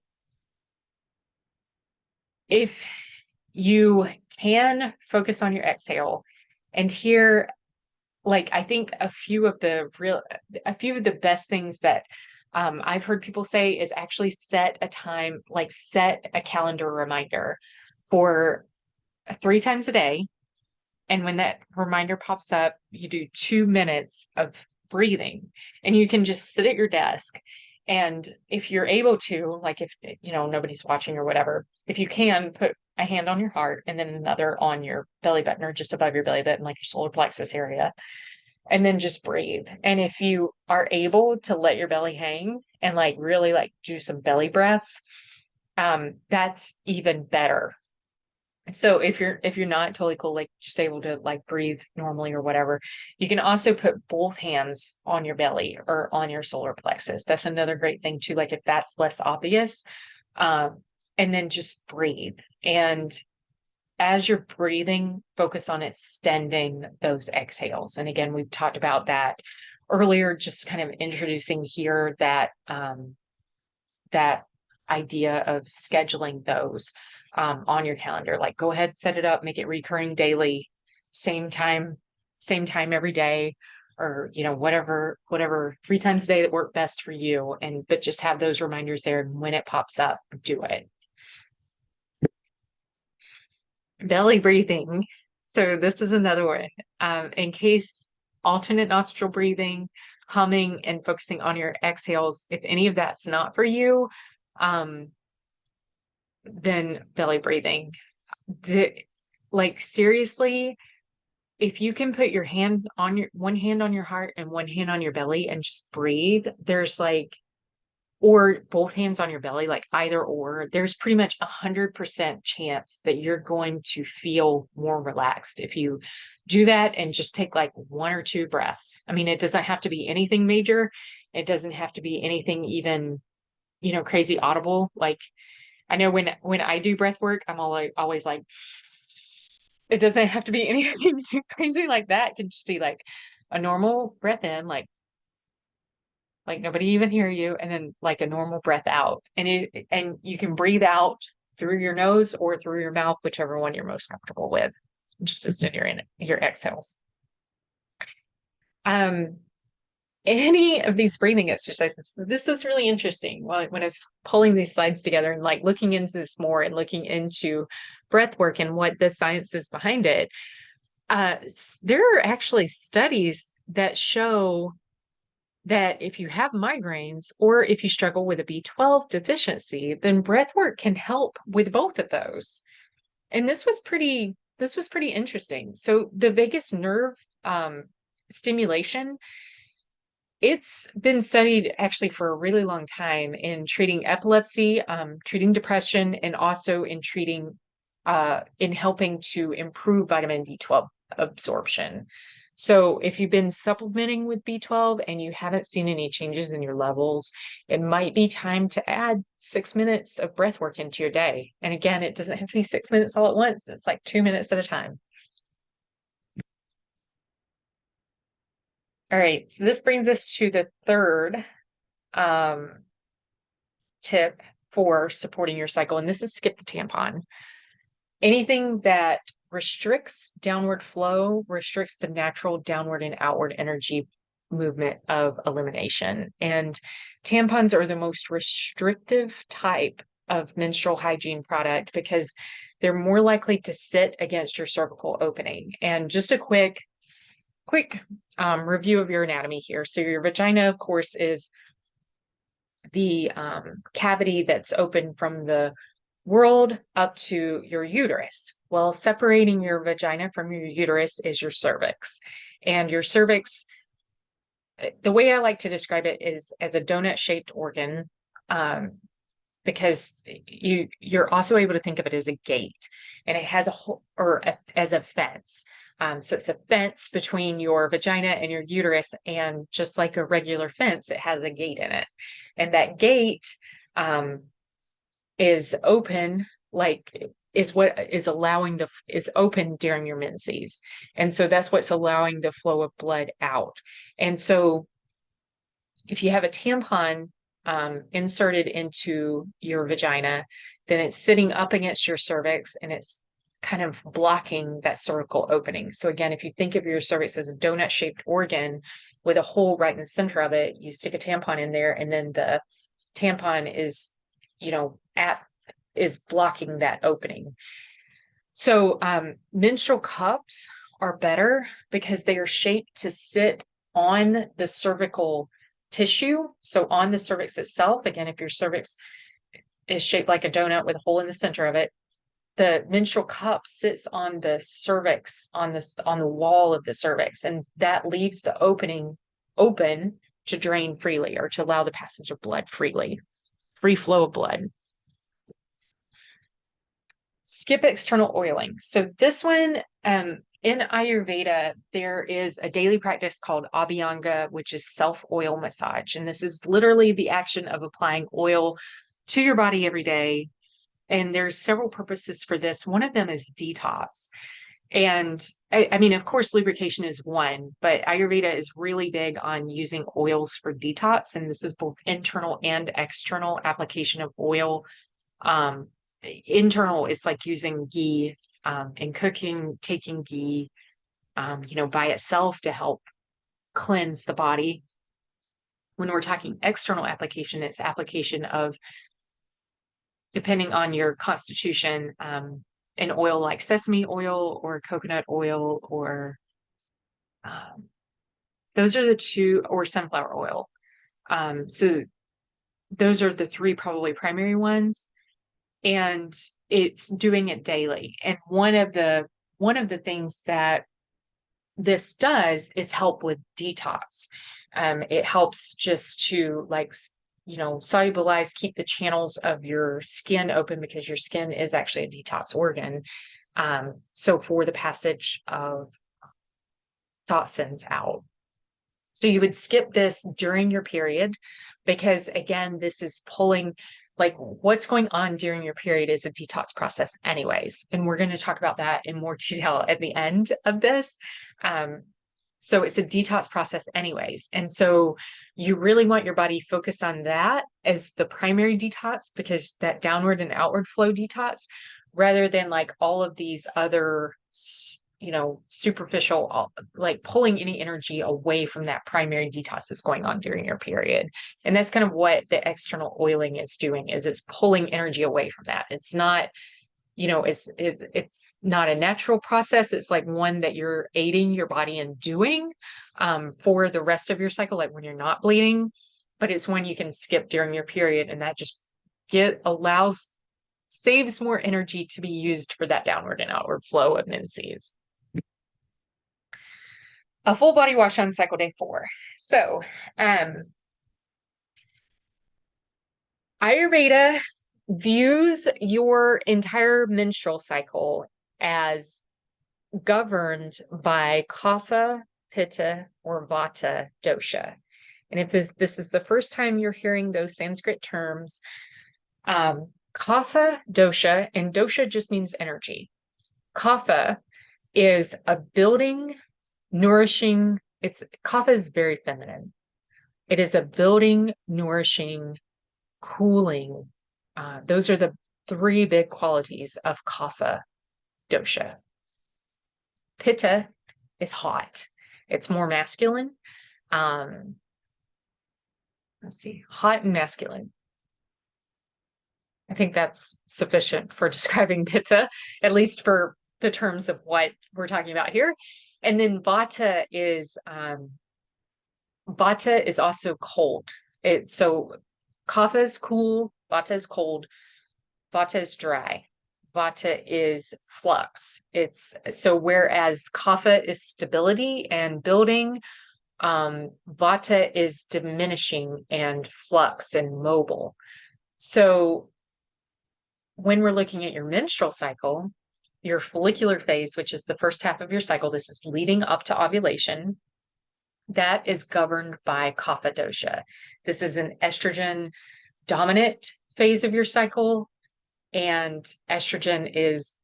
if you can focus on your exhale and here, like I think a few of the best things that I've heard people say is actually set a time, like set a calendar reminder for 3 times a day. And when that reminder pops up, you do 2 minutes of breathing and you can just sit at your desk. And if you're able to, like if, nobody's watching or whatever, if you can put a hand on your heart and then another on your belly button or just above your belly button, like your solar plexus area, and then just breathe. And if you are able to let your belly hang and like really like do some belly breaths, that's even better. So if you're not totally cool, like just able to like breathe normally or whatever, you can also put both hands on your belly or on your solar plexus. That's another great thing too. Like if that's less obvious, um, and then just breathe. And as you're breathing, focus on extending those exhales. And again, we've talked about that earlier, just kind of introducing here that idea of scheduling those on your calendar. Like go ahead, set it up, make it recurring daily, same time, same time every day, or whatever 3 times a day that work best for you. And but just have those reminders there. And when it pops up, do it. Belly breathing. So this is another one. In case alternate nostril breathing, humming, and focusing on your exhales, if any of that's not for you, um, then belly breathing. Like seriously, if you can put your hand on your one hand on your heart and one hand on your belly and just breathe, there's like or both hands on your belly, like either or, there's pretty much 100% chance that you're going to feel more relaxed if you do that and just take like 1 or 2 breaths. I mean, it doesn't have to be anything major. It doesn't have to be anything even, crazy audible. Like I know when I do breath work, I'm always like, it doesn't have to be anything crazy like that. It can just be like a normal breath in, like nobody even hear you, and then like a normal breath out. And you can breathe out through your nose or through your mouth, whichever one you're most comfortable with. Just extend your exhales. Um, any of these breathing exercises. So this was really interesting when I was pulling these slides together and like looking into this more and looking into breath work and what the science is behind it. There are actually studies that show that if you have migraines or if you struggle with a B12 deficiency, then breath work can help with both of those. And this was pretty interesting. So the vagus nerve stimulation, it's been studied actually for a really long time in treating epilepsy, treating depression, and also in helping to improve vitamin B12 absorption. So if you've been supplementing with B12 and you haven't seen any changes in your levels, it might be time to add 6 minutes of breath work into your day. And again, it doesn't have to be 6 minutes all at once. It's like 2 minutes at a time. All right, so this brings us to the third um, tip for supporting your cycle, and this is skip the tampon. Anything that restricts downward flow, restricts the natural downward and outward energy movement of elimination. And tampons are the most restrictive type of menstrual hygiene product because they're more likely to sit against your cervical opening. And just a quick review of your anatomy here. So your vagina, of course, is the cavity that's open from the world up to your uterus. Well, separating your vagina from your uterus is your cervix. And your cervix, the way I like to describe it is as a donut-shaped organ, because you're also able to think of it as a gate, and it has as a fence. So it's a fence between your vagina and your uterus, and just like a regular fence, it has a gate in it. And that gate is open, is what is is open during your menses. And so that's what's allowing the flow of blood out. And so if you have a tampon inserted into your vagina, then it's sitting up against your cervix and it's kind of blocking that cervical opening. So again, if you think of your cervix as a donut-shaped organ with a hole right in the center of it, you stick a tampon in there, and then the tampon is, is blocking that opening. So menstrual cups are better because they are shaped to sit on the cervical tissue. So on the cervix itself, again, if your cervix is shaped like a donut with a hole in the center of it, the menstrual cup sits on the cervix, on the wall of the cervix, and that leaves the opening open to drain freely, or to allow the passage of blood freely, free flow of blood. Skip external oiling. So this one, in Ayurveda, there is a daily practice called Abhyanga, which is self-oil massage. And this is literally the action of applying oil to your body every day. And there's several purposes for this. One of them is detox. And I mean, of course, lubrication is one, but Ayurveda is really big on using oils for detox. And this is both internal and external application of oil. Internal is like using ghee in cooking, taking ghee, by itself to help cleanse the body. When we're talking external application, it's application of, depending on your constitution, an oil like sesame oil or coconut oil, or those are the two, or sunflower oil. So those are the three probably primary ones. And it's doing it daily. And one of the things that this does is help with detox. It helps just to solubilize, keep the channels of your skin open, because your skin is actually a detox organ. So for the passage of toxins out. So you would skip this during your period, because again, this is pulling, like, what's going on during your period is a detox process anyways. And we're going to talk about that in more detail at the end of this. So it's a detox process anyways. And so you really want your body focused on that as the primary detox, because that downward and outward flow detox, rather than like all of these other, superficial, like pulling any energy away from that primary detox that's going on during your period. And that's kind of what the external oiling is doing, is it's pulling energy away from that. It's not, it's not a natural process. It's like one that you're aiding your body in doing for the rest of your cycle, like when you're not bleeding, but it's one you can skip during your period. And that just saves more energy to be used for that downward and outward flow of menses. A full body wash on cycle day 4. So, Ayurveda views your entire menstrual cycle as governed by Kapha, Pitta, or Vata dosha. And if this is the first time you're hearing those Sanskrit terms, Kapha dosha, and dosha just means energy. Kapha is a building, nourishing. Kapha is very feminine. It is a building, nourishing, cooling. Those are the 3 big qualities of Kapha dosha. Pitta is hot. It's more masculine. Um, let's see, hot and masculine. I think that's sufficient for describing Pitta, at least for the terms of what we're talking about here. And then Vata is also cold. So Kapha is cool, Vata is cold, Vata is dry, Vata is flux. It's so whereas Kapha is stability and building, Vata is diminishing and flux and mobile. So when we're looking at your menstrual cycle, your follicular phase, which is the first half of your cycle, this is leading up to ovulation, that is governed by Kapha dosha. This is an estrogen dominant phase of your cycle, and estrogen is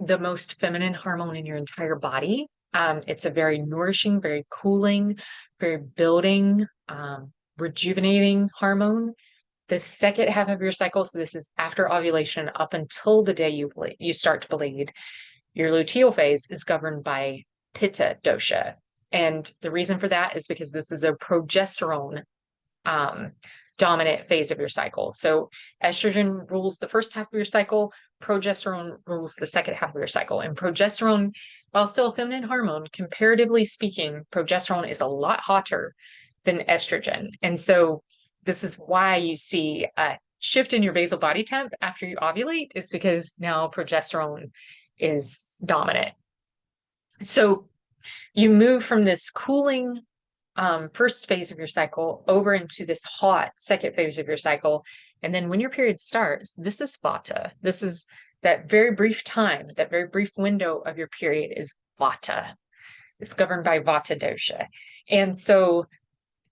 the most feminine hormone in your entire body. It's a very nourishing, very cooling, very building, rejuvenating hormone. The second half of your cycle, so this is after ovulation up until the day you start to bleed, your luteal phase is governed by Pitta dosha. And the reason for that is because this is a progesterone dominant phase of your cycle. So estrogen rules the first half of your cycle, progesterone rules the second half of your cycle. And progesterone, while still a feminine hormone, comparatively speaking, progesterone is a lot hotter than estrogen. And so this is why you see a shift in your basal body temp after you ovulate, is because now progesterone is dominant. So you move from this cooling first phase of your cycle over into this hot second phase of your cycle. And then when your period starts, this is Vata. This is that very brief time, that very brief window of your period is Vata. It's governed by Vata dosha. And so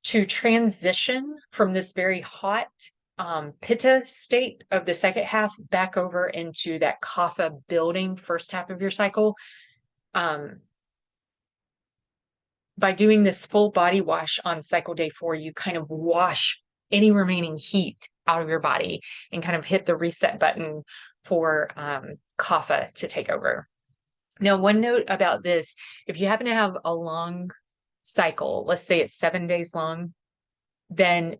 to transition from this very hot Pitta state of the second half back over into that Kapha building first half of your cycle, by doing this full body wash on cycle day 4, you kind of wash any remaining heat out of your body and kind of hit the reset button for Kapha to take over. Now, one note about this, if you happen to have a long cycle, let's say it's 7 days long, then,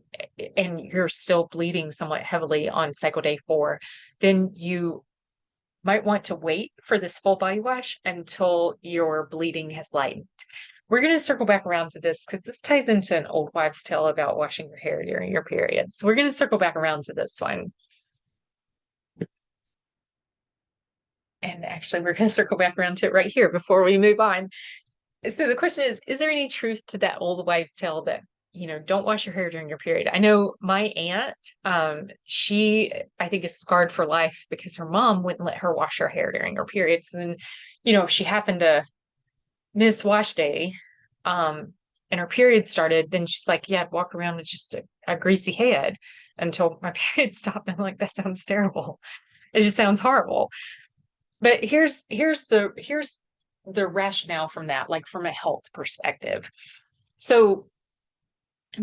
and you're still bleeding somewhat heavily on cycle day 4, then you might want to wait for this full body wash until your bleeding has lightened. We're going to circle back around to this because this ties into an old wives' tale about washing your hair during your period. So we're going to circle back around to this one. And actually, we're going to circle back around to it right here before we move on. So the question is there any truth to that old wives' tale that, don't wash your hair during your period? I know my aunt, she, I think, is scarred for life because her mom wouldn't let her wash her hair during her period. So then, if she happened to miss wash day, and her period started, then she's like, yeah, I'd walk around with just a greasy head until my period stopped. I'm like, that sounds terrible. It just sounds horrible. But here's the rationale from that, like from a health perspective. So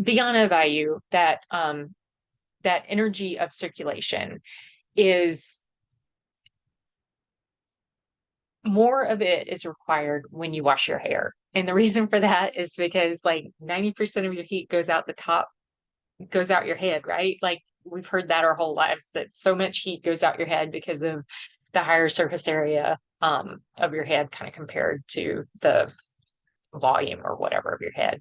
Beyond value, that energy of circulation is more of it is required when you wash your hair. And the reason for that is because like 90% of your heat goes out the top, goes out your head, right? Like we've heard that our whole lives, that so much heat goes out your head because of the higher surface area of your head kind of compared to the volume or whatever of your head.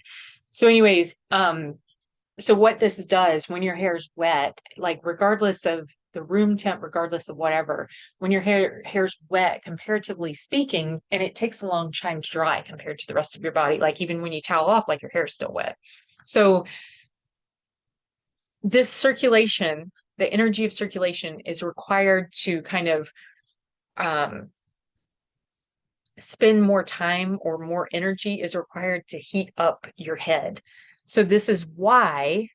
So anyways, so what this does when your hair is wet, like regardless of the room temp, regardless of whatever, when your hair's wet, comparatively speaking, and it takes a long time to dry compared to the rest of your body, like even when you towel off, like your hair's still wet. So this circulation, the energy of circulation is required to kind of spend more time, or more energy is required to heat up your head. So this is why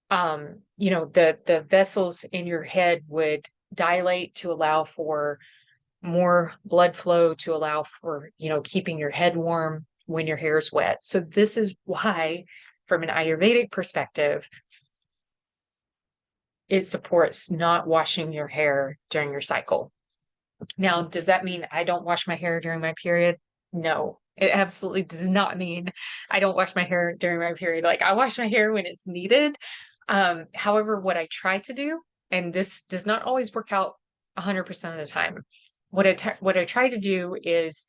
the vessels in your head would dilate to allow for more blood flow, to allow for, keeping your head warm when your hair is wet. So this is why, from an Ayurvedic perspective, it supports not washing your hair during your cycle. Now, does that mean I don't wash my hair during my period? No, it absolutely does not mean I don't wash my hair during my period. Like I wash my hair when it's needed. However, what I try to do, and this does not always work out 100% of the time, what I try to do is,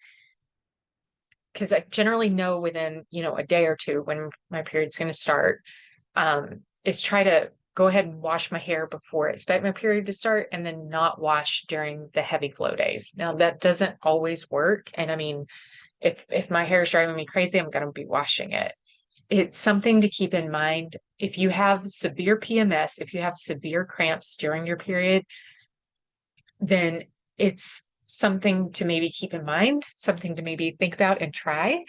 because I generally know within, a day or two when my period's going to start, is try to go ahead and wash my hair before I expect my period to start and then not wash during the heavy flow days. Now that doesn't always work. And I mean, if my hair is driving me crazy, I'm going to be washing it. It's something to keep in mind. If you have severe PMS, if you have severe cramps during your period, then it's something to maybe keep in mind, something to maybe think about and try.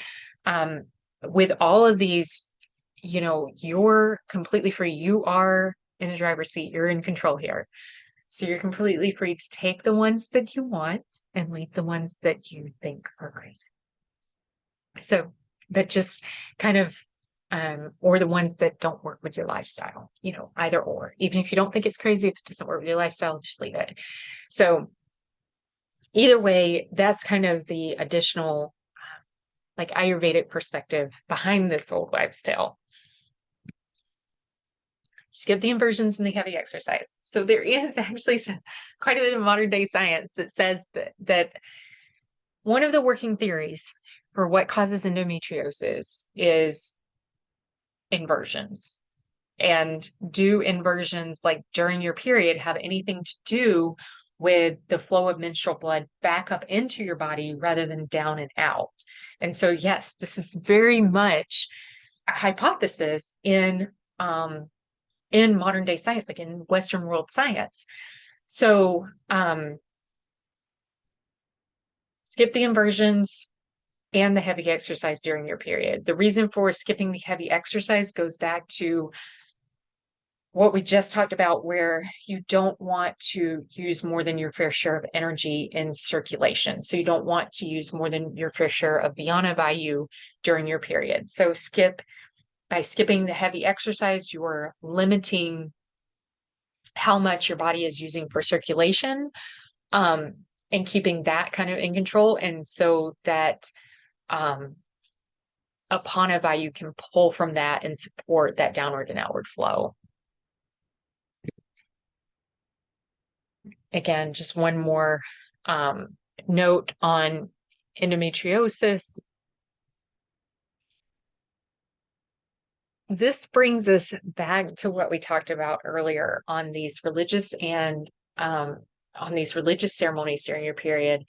Um, with all of these, you're completely free. You are in the driver's seat. You're in control here. So you're completely free to take the ones that you want and leave the ones that you think are crazy. So, but just kind of, or the ones that don't work with your lifestyle, either or. Even if you don't think it's crazy, if it doesn't work with your lifestyle, just leave it. So, either way, that's kind of the additional, like Ayurvedic perspective behind this old wives' tale. Skip the inversions and the heavy exercise. So there is actually quite a bit of modern day science that says that one of the working theories for what causes endometriosis is inversions. And do inversions like during your period have anything to do with the flow of menstrual blood back up into your body rather than down and out? And so, yes, this is very much a hypothesis in modern day science, like in Western world science. So skip the inversions and the heavy exercise during your period. The reason for skipping the heavy exercise goes back to what we just talked about, where you don't want to use more than your fair share of energy in circulation. So you don't want to use more than your fair share of Vyana Vayu during your period. So by skipping the heavy exercise, you're limiting how much your body is using for circulation, and keeping that kind of in control. And so that Apana Vayu can pull from that and support that downward and outward flow. Again, just one more note on endometriosis. This brings us back to what we talked about earlier on these religious and on these religious ceremonies during your period,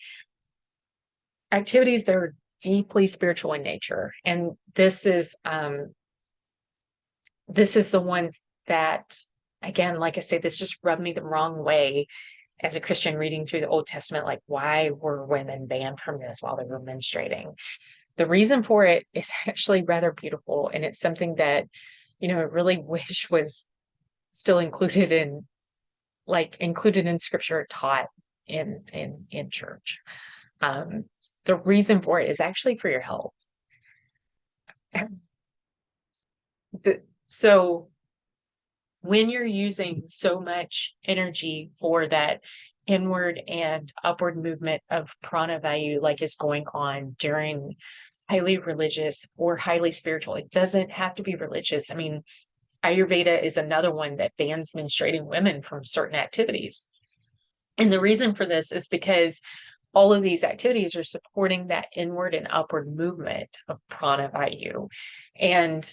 activities that are deeply spiritual in nature. And this is the ones that, again, like I say, this just rubbed me the wrong way as a Christian reading through the Old Testament. Like, why were women banned from this while they were menstruating? The reason for it is actually rather beautiful. And it's something that, I really wish was still included in scripture, taught in church. The reason for it is actually for your health. So when you're using so much energy for that inward and upward movement of prana vayu, like is going on during highly religious or highly spiritual, it doesn't have to be religious. I mean, Ayurveda is another one that bans menstruating women from certain activities. And the reason for this is because all of these activities are supporting that inward and upward movement of prana vayu. And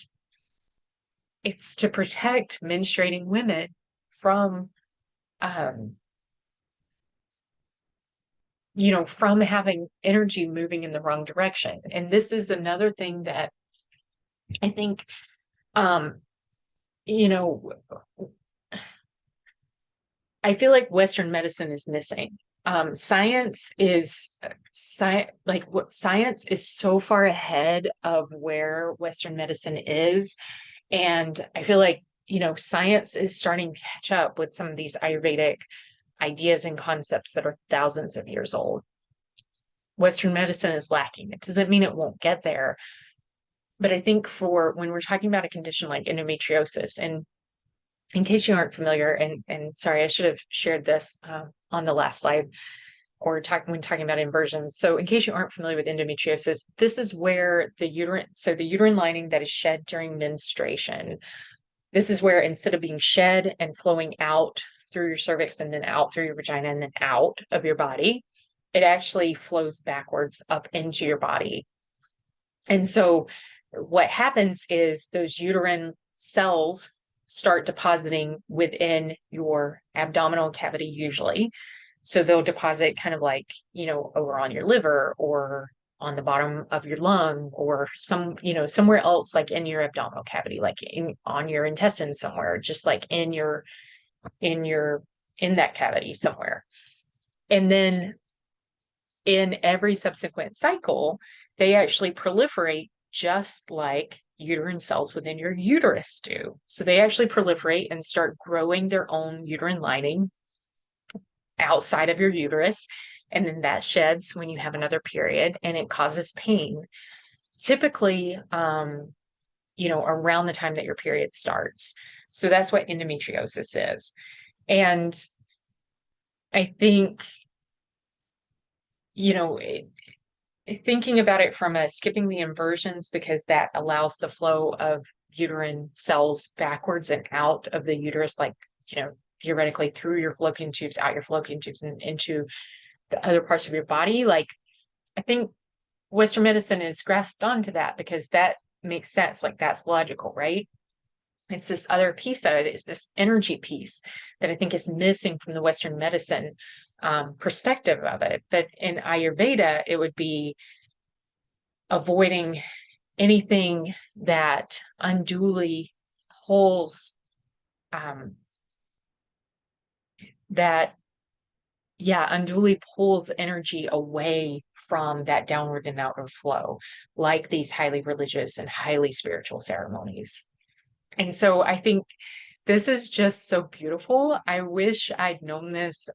it's to protect menstruating women from, from having energy moving in the wrong direction. And this is another thing that I think, I feel like Western medicine is missing. Science is science is so far ahead of where Western medicine is. And I feel like, science is starting to catch up with some of these Ayurvedic ideas and concepts that are thousands of years old. Western medicine is lacking. It doesn't mean it won't get there. But I think for when we're talking about a condition like endometriosis, and in case you aren't familiar, and sorry, I should have shared this on the last slide. when talking about inversions. So in case you aren't familiar with endometriosis, this is where the uterine lining that is shed during menstruation, this is where instead of being shed and flowing out through your cervix and then out through your vagina and then out of your body, it actually flows backwards up into your body. And so what happens is those uterine cells start depositing within your abdominal cavity usually. So they'll deposit kind of like, over on your liver or on the bottom of your lung or somewhere else, like in your abdominal cavity, like on your intestines somewhere, just like in that cavity somewhere. And then in every subsequent cycle, they actually proliferate just like uterine cells within your uterus do. So they actually proliferate and start growing their own uterine lining outside of your uterus. And then that sheds when you have another period and it causes pain. Typically, around the time that your period starts. So that's what endometriosis is. And I think, thinking about it from skipping the inversions, because that allows the flow of uterine cells backwards and out of the uterus, like, theoretically through your fallopian tubes, out your fallopian tubes and into the other parts of your body. Like, I think Western medicine is grasped onto that because that makes sense. Like, that's logical, right? It's this other piece of it, is this energy piece that I think is missing from the Western medicine perspective of it. But in Ayurveda, it would be avoiding anything that unduly pulls unduly pulls energy away from that downward and outward flow, like these highly religious and highly spiritual ceremonies. And so I think this is just so beautiful. I wish I'd known this,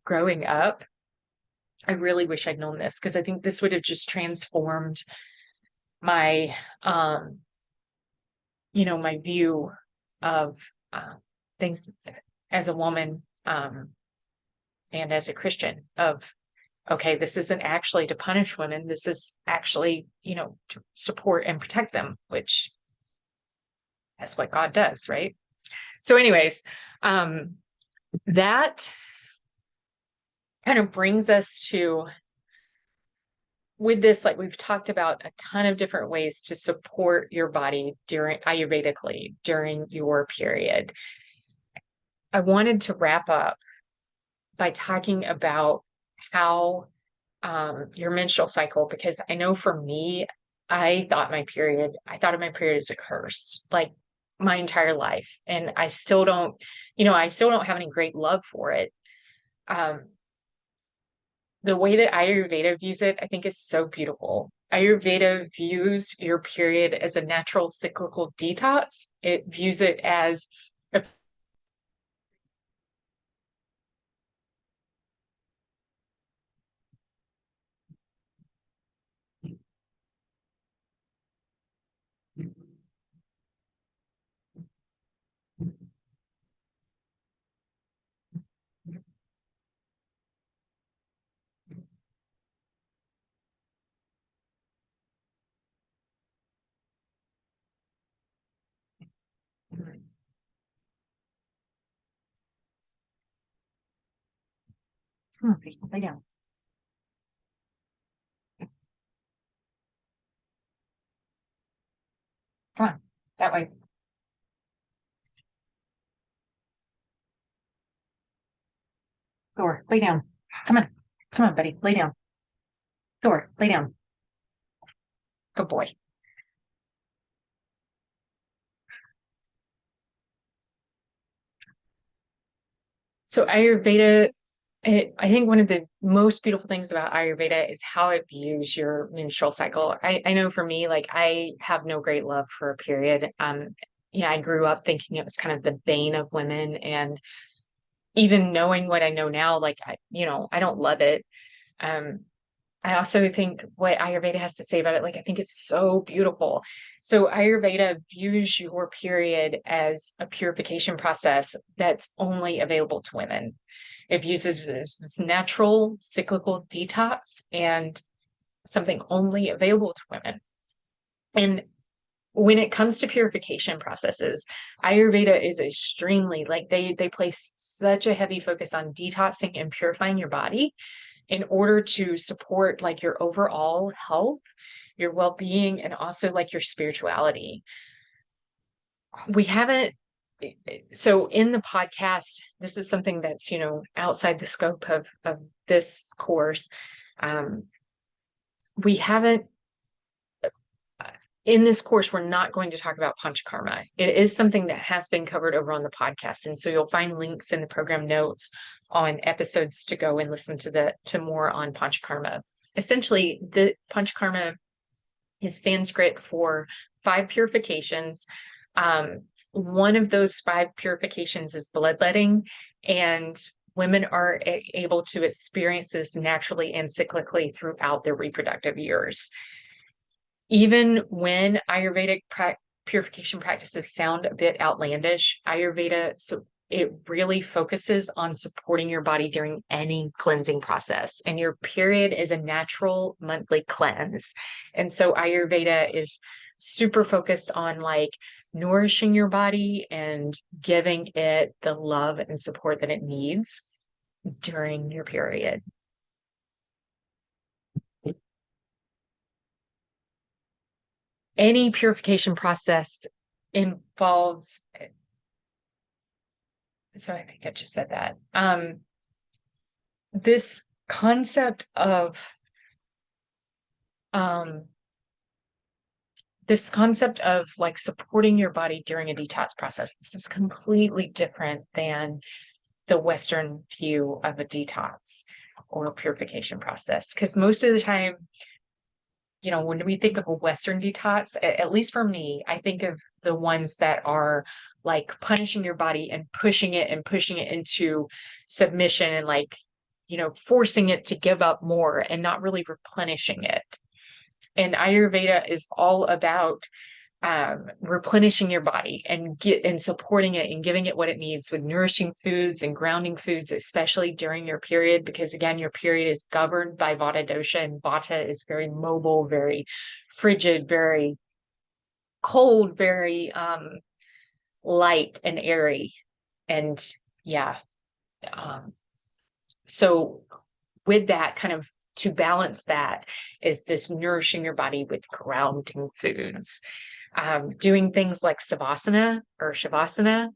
growing up. I really wish I'd known this because I think this would have just transformed my, my view of things as a woman and as a Christian of, okay, this isn't actually to punish women. This is actually, to support and protect them, which that's what God does, right? So anyways, that kind of brings us to, with this, like we've talked about a ton of different ways to support your body Ayurvedically during your period. I wanted to wrap up by talking about how your menstrual cycle, because I know for me, I thought of my period as a curse, like my entire life. And I still don't have any great love for it. The way that Ayurveda views it, I think is so beautiful. Ayurveda views your period as a natural cyclical detox. It views it as a Come on, Rachel, lay down. Come on, that way. Thor, lay down. Come on. Come on, buddy. Lay down. Thor, lay down. Good boy. So Ayurveda, I think one of the most beautiful things about Ayurveda is how it views your menstrual cycle. I know for me, like I have no great love for a period. Yeah, I grew up thinking it was kind of the bane of women, and even knowing what I know now, like I don't love it. Um, I also think what Ayurveda has to say about it, like I think it's so beautiful. So Ayurveda views your period as a purification process that's only available to women. It uses this natural cyclical detox and something only available to women. And when it comes to purification processes, Ayurveda is extremely like they place such a heavy focus on detoxing and purifying your body in order to support like your overall health, your well-being, and also like your spirituality. We haven't so in the podcast, this is something that's, outside the scope of this course. We haven't In this course, we're not going to talk about panchakarma. It is something that has been covered over on the podcast. And so you'll find links in the program notes on episodes to go and listen to more on panchakarma. Essentially, the panchakarma is Sanskrit for 5 purifications. One of those 5 purifications is bloodletting, and women are able to experience this naturally and cyclically throughout their reproductive years. Even when Ayurvedic purification practices sound a bit outlandish, Ayurveda, so it really focuses on supporting your body during any cleansing process. And your period is a natural monthly cleanse. And so Ayurveda is super focused on like nourishing your body and giving it the love and support that it needs during your period. Any purification process involves, so I think I just said that, this concept of like supporting your body during a detox process. This is completely different than the Western view of a detox or a purification process. Because most of the time, when we think of a Western detox, at least for me, I think of the ones that are like punishing your body and pushing it into submission and like, forcing it to give up more and not really replenishing it. And Ayurveda is all about replenishing your body and supporting it and giving it what it needs with nourishing foods and grounding foods, especially during your period, because again, your period is governed by Vata dosha, and Vata is very mobile, very frigid, very cold, very light and airy. And yeah. So with that kind of, to balance that is this nourishing your body with grounding foods. Doing things like savasana or shavasana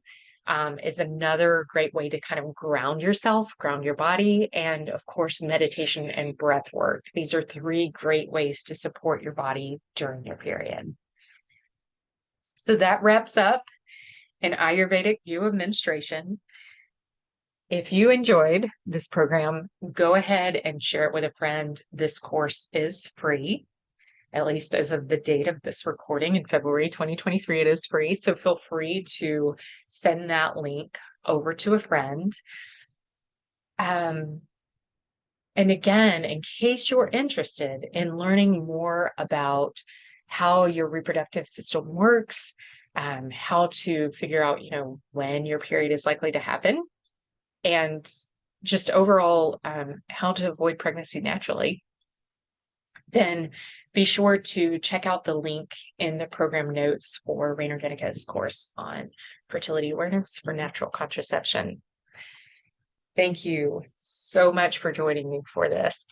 is another great way to kind of ground yourself, ground your body, and of course, meditation and breath work. These are 3 great ways to support your body during your period. So that wraps up an Ayurvedic view of menstruation. If you enjoyed this program, go ahead and share it with a friend. This course is free, at least as of the date of this recording in February 2023, it is free. So feel free to send that link over to a friend. And again, in case you're interested in learning more about how your reproductive system works, how to figure out, when your period is likely to happen, and just overall how to avoid pregnancy naturally, then be sure to check out the link in the program notes for Rainer Genneke's course on fertility awareness for natural contraception. Thank you so much for joining me for this.